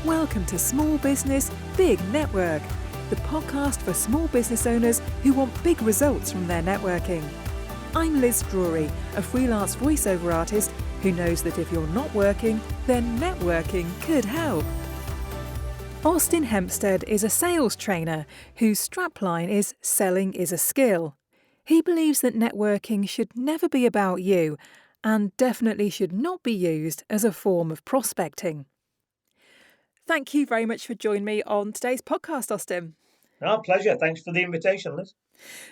Welcome to Small Business, Big Network, the podcast for small business owners who want big results from their networking. I'm Liz Drury, a freelance voiceover artist who knows that if you're not working, then networking could help. Austen Hempstead is a sales trainer whose strapline is "Selling is a skill." He believes that networking should never be about you and definitely should not be used as a form of prospecting. Thank you very much for joining me on today's podcast, Austen. Our pleasure. Thanks for the invitation, Liz.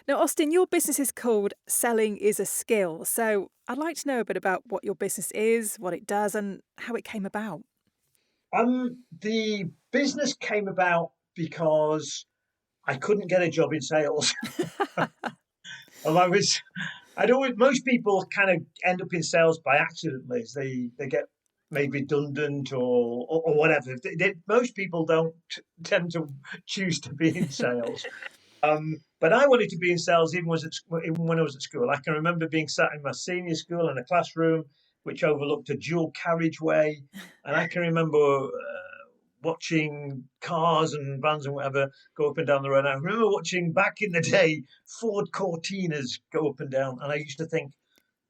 Now, Austen, your business is called Selling is a Skill. So I'd like to know a bit about what your business is, what it does, and how it came about. The business came about because I couldn't get a job in sales. Most people kind of end up in sales by accident, Liz. They get made redundant or whatever. Most people don't tend to choose to be in sales. But I wanted to be in sales even when I was at school. I can remember being sat in my senior school in a classroom which overlooked a dual carriageway, and I can remember watching cars and vans and whatever go up and down the road. I remember watching back in the day Ford Cortinas go up and down, and I used to think,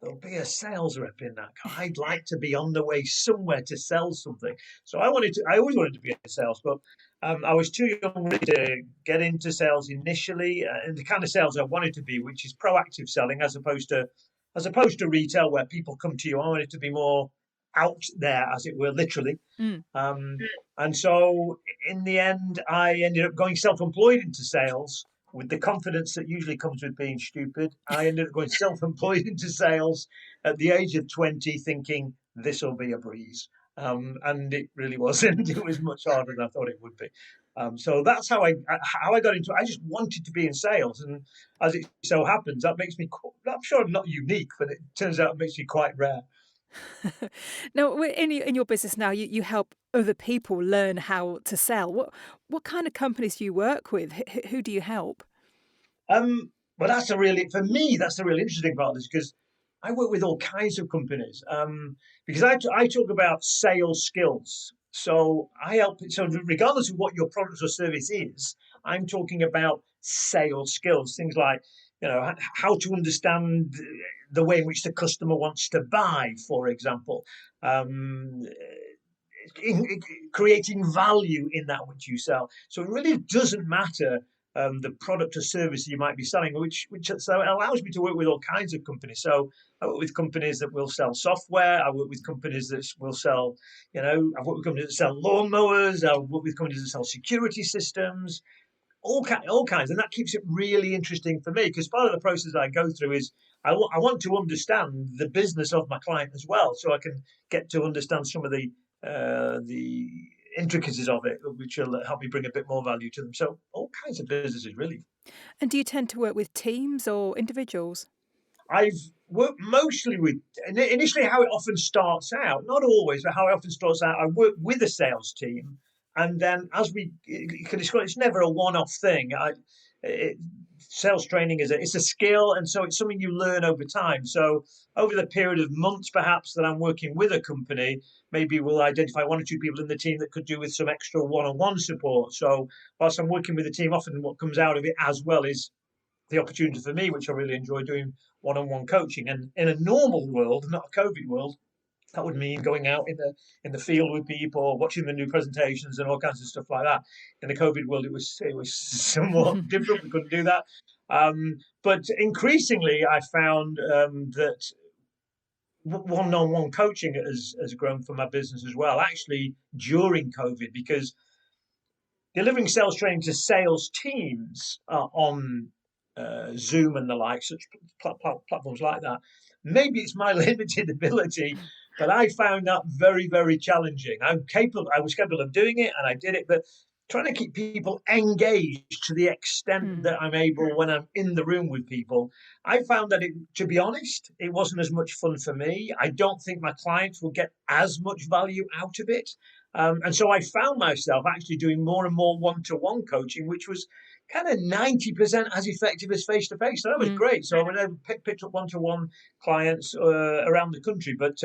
there'll be a sales rep in that car. I'd like to be on the way somewhere to sell something. So I always wanted to be in sales, but I was too young to get into sales initially, and the kind of sales I wanted to be, which is proactive selling, as opposed to retail where people come to you. I wanted to be more out there, as it were, literally. And so in the end, I ended up going self-employed into sales. With the confidence that usually comes with being stupid, I ended up going self-employed into sales at the age of 20, thinking this will be a breeze. And it really wasn't. It was much harder than I thought it would be. So that's how I got into it. I just wanted to be in sales. And as it so happens, that makes me, I'm sure I'm not unique, but it turns out it makes me quite rare. Now, in your business now, you help other people learn how to sell. What kind of companies do you work with? Who do you help? But that's the really interesting part of this, because I work with all kinds of companies. Because I talk about sales skills. So I help. So regardless of what your product or service is, I'm talking about sales skills. Things like, how to understand the way in which the customer wants to buy, for example. Creating value in that which you sell. So it really doesn't matter the product or service you might be selling, which so it allows me to work with all kinds of companies. So I work with companies that will sell software. I work with companies that will sell, I've worked with companies that sell lawnmowers. I work with companies that sell security systems, all kinds. And that keeps it really interesting for me, because part of the process I go through is I want to understand the business of my client as well, so I can get to understand some of the intricacies of it, which will help me bring a bit more value to them. So all kinds of businesses, really. And do you tend to work with teams or individuals? I've worked mostly with, initially how it often starts out, not always, but how it often starts out, I work with a sales team. And then you can describe, it's never a one-off thing. Sales training it's a skill, and so it's something you learn over time. So over the period of months, perhaps, that I'm working with a company, maybe we'll identify one or two people in the team that could do with some extra one-on-one support. So whilst I'm working with the team, often what comes out of it as well is the opportunity for me, which I really enjoy, doing one-on-one coaching. And in a normal world, not a COVID world, that would mean going out in the field with people, watching the new presentations and all kinds of stuff like that. In the COVID world, it was somewhat different. We couldn't do that. But increasingly, I found that one-on-one coaching has grown for my business as well, actually during COVID, because delivering sales training to sales teams on Zoom and the like, such platforms like that, maybe it's my limited ability, but I found that very, very challenging. I was capable of doing it, and I did it, but trying to keep people engaged to the extent that I'm able when I'm in the room with people, I found that, to be honest, it wasn't as much fun for me. I don't think my clients will get as much value out of it. And so I found myself actually doing more and more one-to-one coaching, which was kind of 90% as effective as face-to-face. So that was great. So I mean, I picked up one-to-one clients around the country, but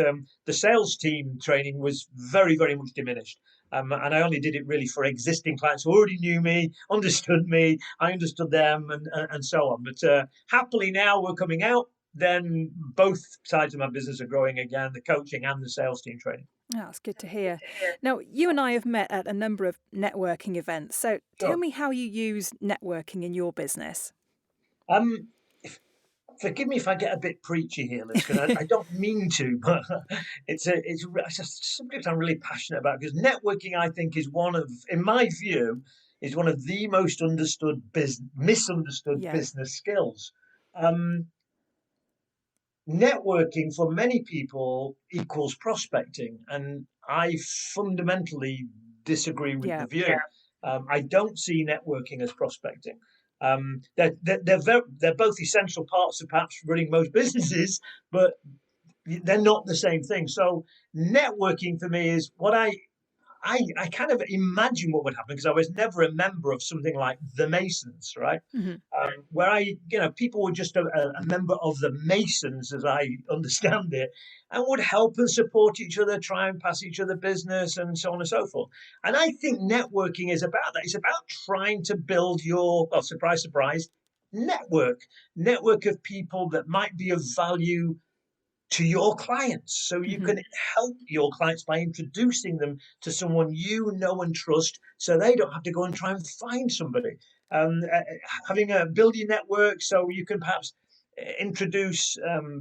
the sales team training was very, very much diminished. And I only did it really for existing clients who already knew me, understood me, I understood them, and so on. But happily now we're coming out, then both sides of my business are growing again, the coaching and the sales team training. Oh, that's good to hear. Now, you and I have met at a number of networking events. So tell Sure. me how you use networking in your business. Forgive me if I get a bit preachy here, Liz, because I don't mean to, but it's a subject I'm really passionate about, because networking, I think, is in my view, is one of the most misunderstood Yeah. business skills. Networking for many people equals prospecting, and I fundamentally disagree with the view. I don't see networking as prospecting. They're both essential parts of perhaps running most businesses, but they're not the same thing. So networking for me is what I kind of imagine what would happen, because I was never a member of something like the Masons, right? Where people were just a member of the Masons, as I understand it, and would help and support each other, try and pass each other business, and so on and so forth. And I think networking is about that. It's about trying to build your, well, surprise, surprise, network of people that might be of value to your clients, so you can help your clients by introducing them to someone you know and trust, so they don't have to go and try and find somebody. Having a build your network so you can perhaps introduce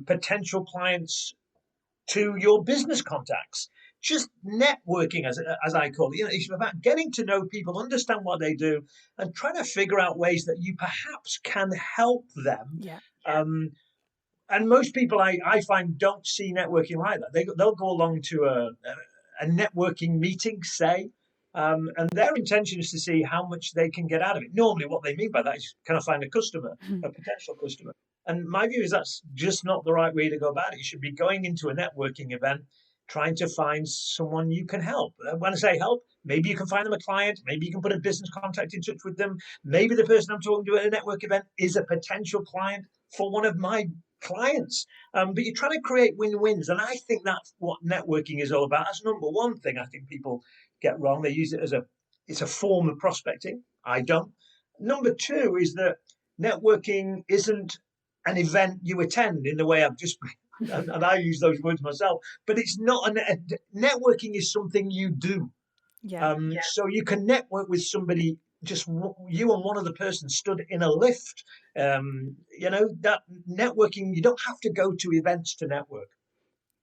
potential clients to your business contacts. Just networking, as I call it. It's about getting to know people, understand what they do, and trying to figure out ways that you perhaps can help them. And most people I find don't see networking like that. They'll go along to a networking meeting, say, and their intention is to see how much they can get out of it. Normally, what they mean by that is, can I find a customer, a potential customer? And my view is that's just not the right way to go about it. You should be going into a networking event trying to find someone you can help. When I say help, maybe you can find them a client, maybe you can put a business contact in touch with them, maybe the person I'm talking to at a network event is a potential client for one of my clients. But you're trying to create win-wins, and I think that's what networking is all about. That's number one thing I think people get wrong. They use it as it's a form of prospecting. I don't. Number two is that networking isn't an event you attend in the way I've just and I use those words myself, but it's not networking is something you do. So you can network with somebody, just you and one other person stood in a lift. That networking, you don't have to go to events to network.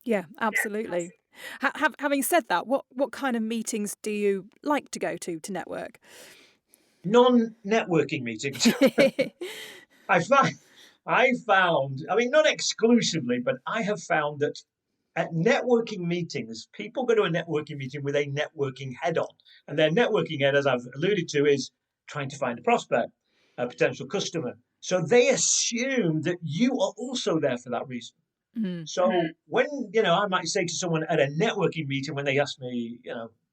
Yeah, absolutely. Having said that, what kind of meetings do you like to go to network? Non-networking meetings. I found, I mean, not exclusively, but I have found that at networking meetings, people go to a networking meeting with a networking head on. And their networking head, as I've alluded to, is trying to find a prospect, a potential customer. So they assume that you are also there for that reason. So when, I might say to someone at a networking meeting, when they ask me,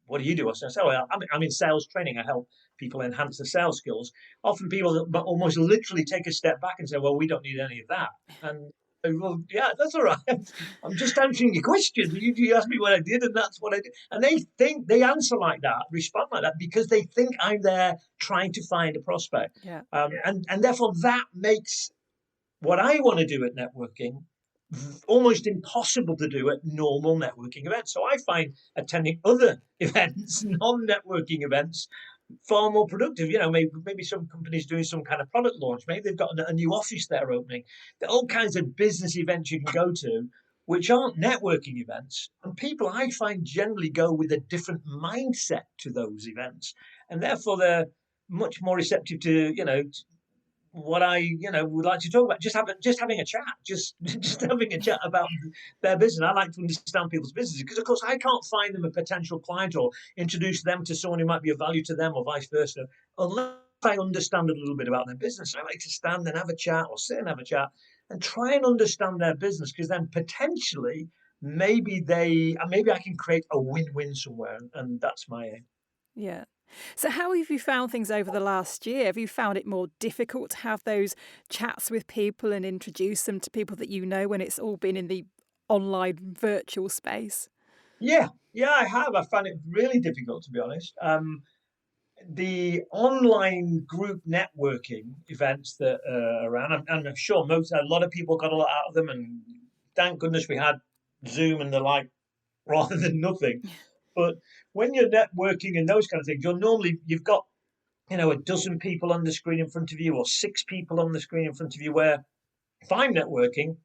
what do you do? I say, well, I'm in sales training. I help people enhance their sales skills. Often people almost literally take a step back and say, well, we don't need any of that. And well, yeah, that's all right. I'm just answering your question. You asked me what I did, and that's what I did. And they answer like that, respond like that, because they think I'm there trying to find a prospect. And therefore that makes what I want to do at networking almost impossible to do at normal networking events. So I find attending other events, non-networking events, far more productive. Maybe some companies doing some kind of product launch. Maybe they've got a new office they're opening. There are all kinds of business events you can go to, which aren't networking events. And people, I find, generally go with a different mindset to those events. And therefore, they're much more receptive to, what I would like to talk about, just having a chat, just having a chat about their business. I like to understand people's businesses, because of course I can't find them a potential client or introduce them to someone who might be of value to them, or vice versa, unless I understand a little bit about their business. I like to stand and have a chat, or sit and have a chat, and try and understand their business, because then potentially maybe I can create a win-win somewhere, and that's my aim. Yeah. So how have you found things over the last year? Have you found it more difficult to have those chats with people and introduce them to people that you know when it's all been in the online virtual space? Yeah, yeah, I have. I found it really difficult, to be honest. The online group networking events that are around, and I'm sure a lot of people got a lot out of them, and thank goodness we had Zoom and the like rather than nothing. But when you're networking and those kind of things, you've got a dozen people on the screen in front of you, or six people on the screen in front of you. Where if I'm networking,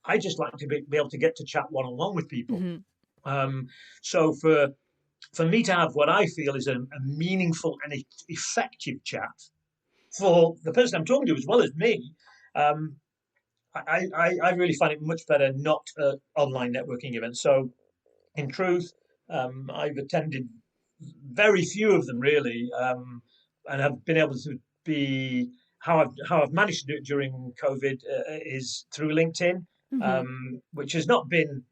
I just like to be able to get to chat one on one with people. Hmm. Um, so for me to have what I feel is a meaningful and effective chat for the person I'm talking to as well as me, um, I really find it much better not online networking events. So in truth, I've attended very few of them really, and have been able to be how I've managed to do it during COVID is through LinkedIn, Hmm. which has not been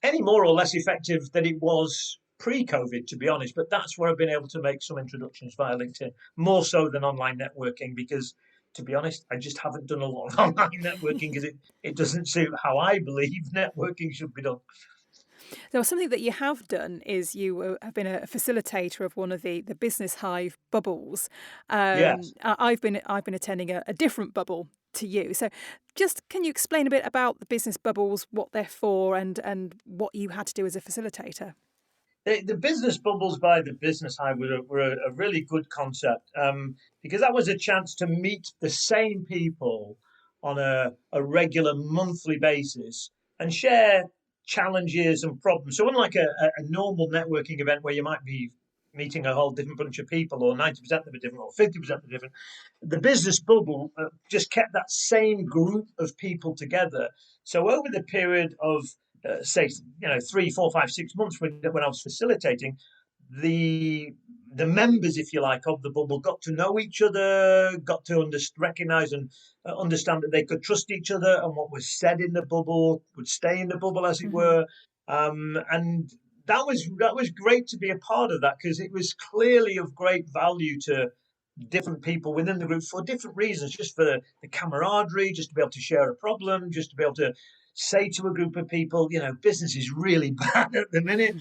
any more or less effective than it was pre-COVID, to be honest. But that's where I've been able to make some introductions via LinkedIn, more so than online networking, because to be honest, I just haven't done a lot of online networking because it doesn't suit how I believe networking should be done. Now, something that you have done is have been a facilitator of one of the Business Hive bubbles. Yes. I've been attending a different bubble to you. So, just can you explain a bit about the business bubbles, what they're for, and what you had to do as a facilitator? The business bubbles by the business hive were a really good concept, because that was a chance to meet the same people on a regular monthly basis and share challenges and problems. So unlike a normal networking event where you might be meeting a whole different bunch of people, or 90% of them are different, or 50% are different, the business bubble just kept that same group of people together. So over the period of say 3, 4, 5, 6 months when I was facilitating, the the members, if you like, of the bubble got to know each other, got to recognize and understand that they could trust each other, and what was said in the bubble would stay in the bubble, as it Hmm. were. And that was great to be a part of that, because it was clearly of great value to different people within the group for different reasons, just for the camaraderie, just to be able to share a problem, just to be able to say to a group of people, business is really bad at the minute,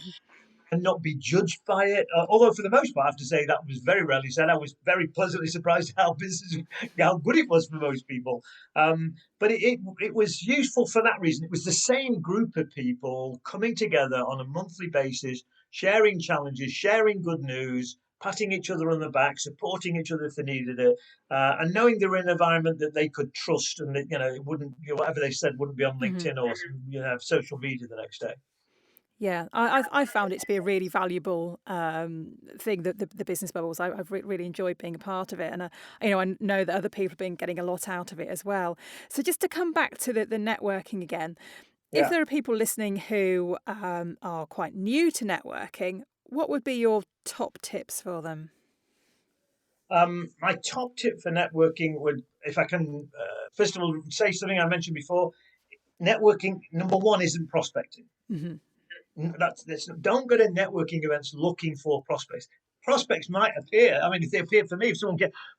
and not be judged by it. Although for the most part, I have to say that was very rarely said. I was very pleasantly surprised how good it was for most people. But it was useful for that reason. It was the same group of people coming together on a monthly basis, sharing challenges, sharing good news, patting each other on the back, supporting each other if they needed it, and knowing they were in an environment that they could trust, and that it wouldn't, whatever they said wouldn't be on Hmm. LinkedIn or social media the next day. Yeah, I found it to be a really valuable thing that the business bubbles. I've really enjoyed being a part of it, and I know that other people have been getting a lot out of it as well. So just to come back to the networking again, if Yeah. there are people listening who are quite new to networking, what would be your top tips for them? My top tip for networking would, if I can, first of all, say something I mentioned before. Networking, number one, isn't prospecting. Hmm. Don't go to networking events looking for prospects. Prospects might appear. I mean, if they appeared for me, if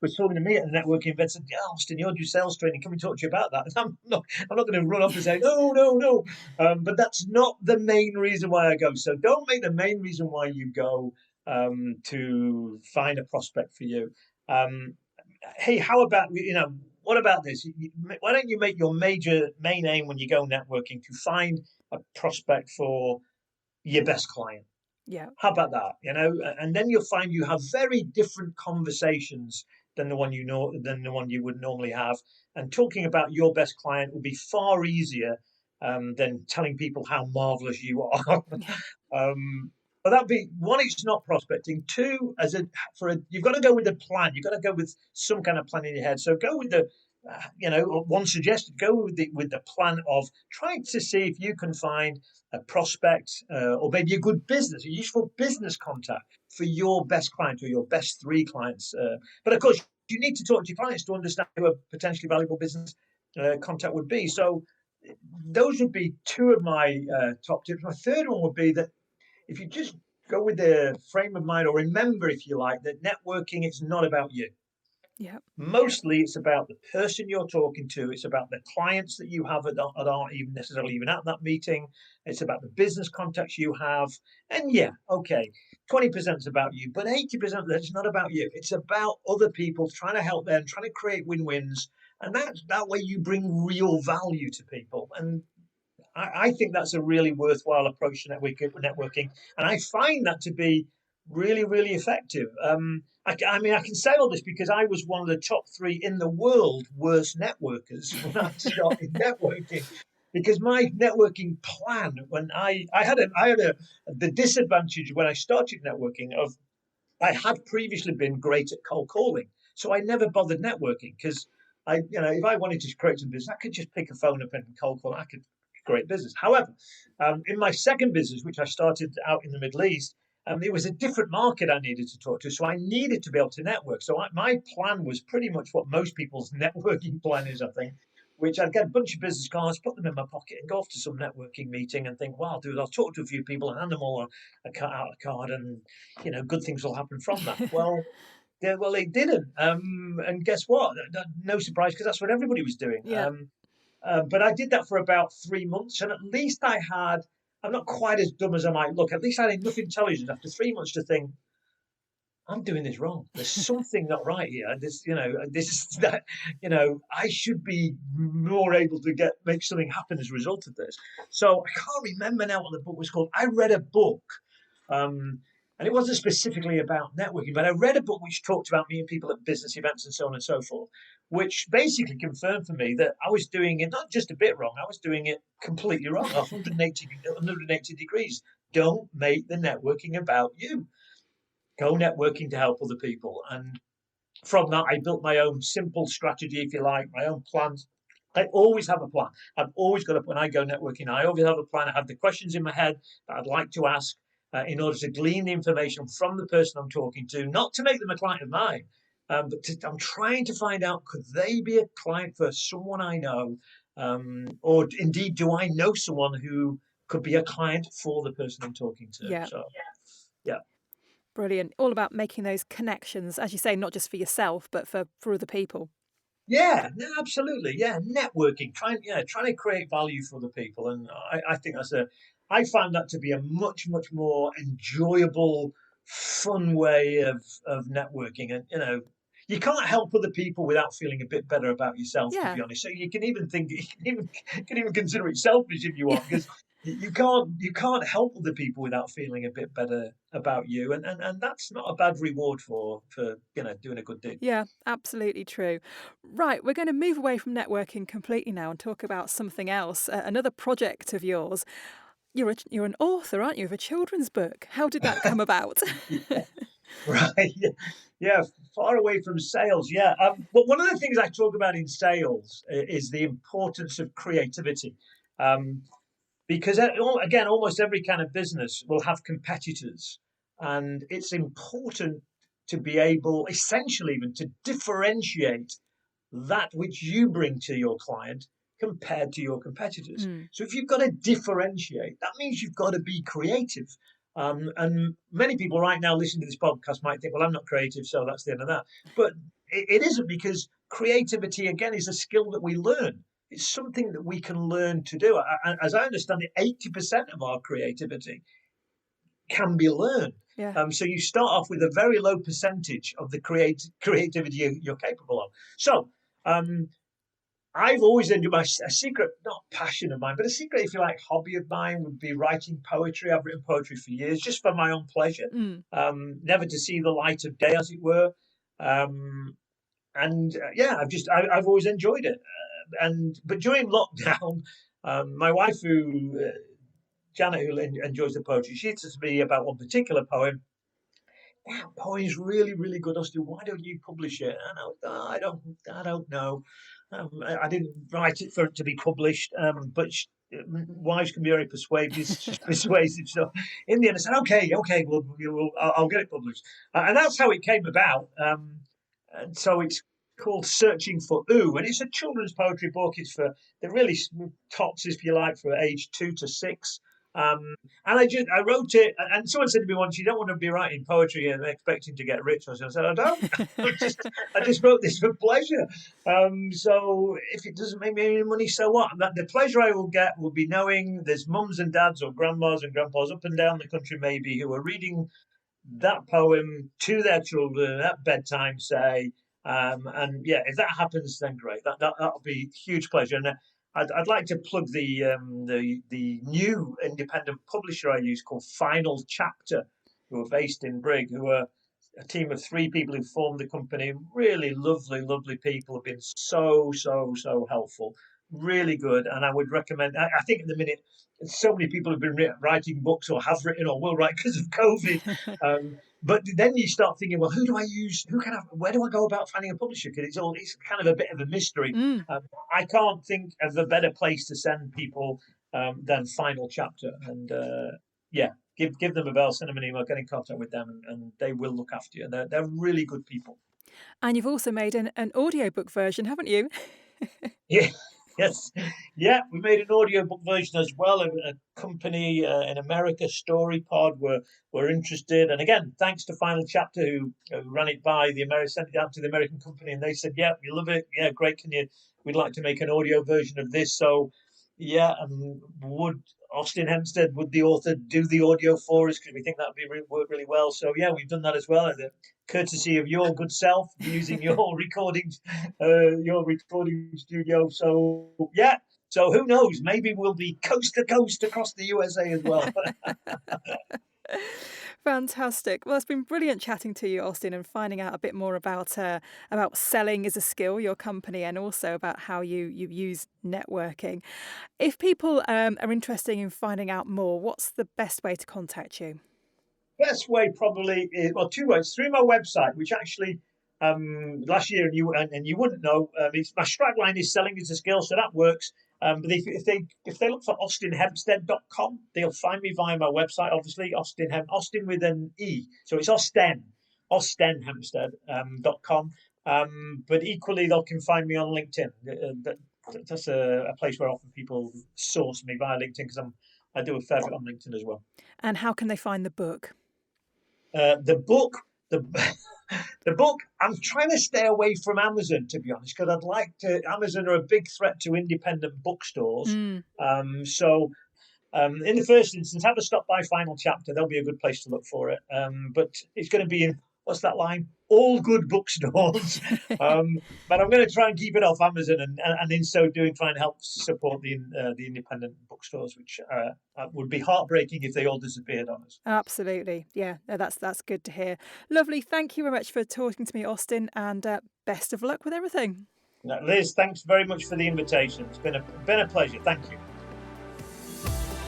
was talking to me at a networking event, said, "Yeah, Austin, you do sales training. Can we talk to you about that?" I'm not going to run up and say, "No, no, no." But that's not the main reason why I go. So don't make the main reason why you go to find a prospect for you. Um, hey, how about what about this? Why don't you make your main aim when you go networking to find a prospect for your best client? Yeah. How about that? And then you'll find you have very different conversations than the one you would normally have. And talking about your best client will be far easier than telling people how marvelous you are. um, but that'd be one. It's not prospecting. Two, you've got to go with a plan. You've got to go with some kind of plan in your head. So go with one suggested. Go with the plan of trying to see if you can find a prospect, or maybe a useful business contact for your best client or your best three clients. But of course, you need to talk to your clients to understand who a potentially valuable business contact would be. So those would be two of my top tips. My third one would be that if you just go with the frame of mind, or remember, if you like, that networking, it's not about you. Yeah. Mostly it's about the person you're talking to. It's about the clients that you have that aren't even necessarily even at that meeting. It's about the business contacts you have. And yeah, okay, 20% is about you, but 80% of that is not about you. It's about other people, trying to help them, trying to create win-wins. And that way you bring real value to people. And I think that's a really worthwhile approach to networking, and I find that to be really, really effective. I mean, I can say all this because I was one of the top 3 in the world worst networkers when I started networking. Because my networking plan, when I had the disadvantage when I started networking of I had previously been great at cold calling, so I never bothered networking because if I wanted to create some business, I could just pick a phone up and cold call. I could create business. However, in my second business, which I started out in the Middle East, it was a different market I needed to talk to, so I needed to be able to network. So my plan was pretty much what most people's networking plan is, I think. Which I'd get a bunch of business cards, put them in my pocket, and go off to some networking meeting and think, "Well, I'll talk to a few people and hand them all a card, and good things will happen from that." Well, yeah, well, they didn't. And guess what? No surprise, because that's what everybody was doing. Yeah. But I did that for about 3 months, and at least I'm not quite as dumb as I might look. At least I had enough intelligence after 3 months to think, I'm doing this wrong. There's something not right here. I should be more able to make something happen as a result of this. So I can't remember now what the book was called. I read a book, and it wasn't specifically about networking, but I read a book which talked about meeting people at business events and so on and so forth, which basically confirmed for me that I was doing it not just a bit wrong, I was doing it completely wrong, 180 degrees. Don't make the networking about you. Go networking to help other people. And from that, I built my own simple strategy, if you like, my own plans. I always have a plan. I've always got when I go networking, I always have a plan. I have the questions in my head that I'd like to ask in order to glean the information from the person I'm talking to, not to make them a client of mine, but I'm trying to find out, could they be a client for someone I know? Or indeed, do I know someone who could be a client for the person I'm talking to? Yeah. So, yeah. Brilliant. All about making those connections, as you say, not just for yourself, but for other people. Yeah, no, absolutely. Yeah, networking, trying to create value for other people, and I think I found that to be a much, much more enjoyable, fun way of networking. And you can't help other people without feeling a bit better about yourself, to Yeah. be honest. So you can even consider it selfish if you want, because you can't help other people without feeling a bit better about you, and that's not a bad reward for doing a good deed. Yeah, absolutely true. Right, we're going to move away from networking completely now and talk about something else, another project of yours. You're an author, aren't you, of a children's book? How did that come about? Right. Yeah. Yeah. Far away from sales. Yeah. But one of the things I talk about in sales is the importance of creativity. Um, because again, almost every kind of business will have competitors, and it's important to be able, essentially, even to differentiate that which you bring to your client compared to your competitors. Mm. So if you've got to differentiate, that means you've got to be creative. And many people right now listening to this podcast might think, well, I'm not creative, so that's the end of that. But it isn't, because creativity, again, is a skill that we learn. It's something that we can learn to do. As I understand it, 80% of our creativity can be learned. Yeah. So you start off with a very low percentage of the creativity you're capable of. So I've always enjoyed a secret, not passion of mine, but a secret, if you like, hobby of mine would be writing poetry. I've written poetry for years, just for my own pleasure, Mm. never to see the light of day, as it were. Yeah, I've always enjoyed it. But during lockdown, my wife, Janet, who enjoys the poetry, she said to me about one particular poem. That poem's really, really good, Austin. Why don't you publish it? I don't know. I didn't write it for it to be published, but wives can be very persuasive. So in the end, I said, okay, I'll get it published, and that's how it came about. And so it's called Searching for Oo, and it's a children's poetry book. It's for the really tops, if you like, for age 2 to 6. And I wrote it, and someone said to me once, "You don't want to be writing poetry and expecting to get rich." I said, "I don't. I just wrote this for pleasure. So if it doesn't make me any money, so what? The pleasure I will get will be knowing there's mums and dads or grandmas and grandpas up and down the country maybe who are reading that poem to their children at bedtime, say." And yeah, if that happens, then great. That'll be huge pleasure. And I'd like to plug the new independent publisher I use called Final Chapter, who are based in Brig, who are a team of 3 people who formed the company. Really lovely people, have been so helpful. Really good, and I would recommend. I think at the minute, so many people have been writing books or have written or will write because of COVID. But then you start thinking, well, who do I use? Where do I go about finding a publisher? Because it's kind of a bit of a mystery. I can't think of a better place to send people than Final Chapter. And yeah, give them a bell, send them an email, get in contact with them, and they will look after you. And they're really good people. And you've also made an audiobook version, haven't you? Yeah. Yes, yeah, we made an audiobook version as well. A company in America, StoryPod, were interested, and again, thanks to Final Chapter who ran it by sent it out to the American company, and they said, "Yeah, we love it. Yeah, great. We'd like to make an audio version of this." So, yeah, would Austen Hempstead, would the author, do the audio for us? Because we think that would work really well. So, yeah, we've done that as well. Courtesy of your good self, using your recording studio. So yeah, so who knows? Maybe we'll be coast to coast across the USA as well. Fantastic. Well, it's been brilliant chatting to you, Austen, and finding out a bit more about selling as a skill, your company, and also about how you use networking. If people are interested in finding out more, what's the best way to contact you? Best way probably is, well, 2 ways. Through my website, which actually last year, and you wouldn't know, my strapline is selling as a skill, so that works. But if they look for austenhempstead.com, they'll find me via my website. Obviously, Austen with an E, so it's austenhempstead.com. But equally, they can find me on LinkedIn. That's a place where often people source me via LinkedIn, because I do a fair bit on LinkedIn as well. And how can they find the book? The book, I'm trying to stay away from Amazon, to be honest, because Amazon are a big threat to independent bookstores. So in the first instance, have a stop by Final Chapter. There'll be a good place to look for it. But it's going to be in, what's that line? All good bookstores. But I'm going to try and keep it off Amazon, and in so doing, try and help support the independent bookstores, which would be heartbreaking if they all disappeared on us. Absolutely. Yeah, that's good to hear. Lovely. Thank you very much for talking to me, Austen, and best of luck with everything. Liz, thanks very much for the invitation. It's been a pleasure. Thank you.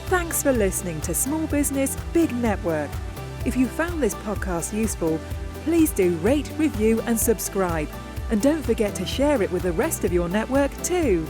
Thanks for listening to Small Business, Big Network. If you found this podcast useful, please do rate, review and subscribe. And don't forget to share it with the rest of your network too.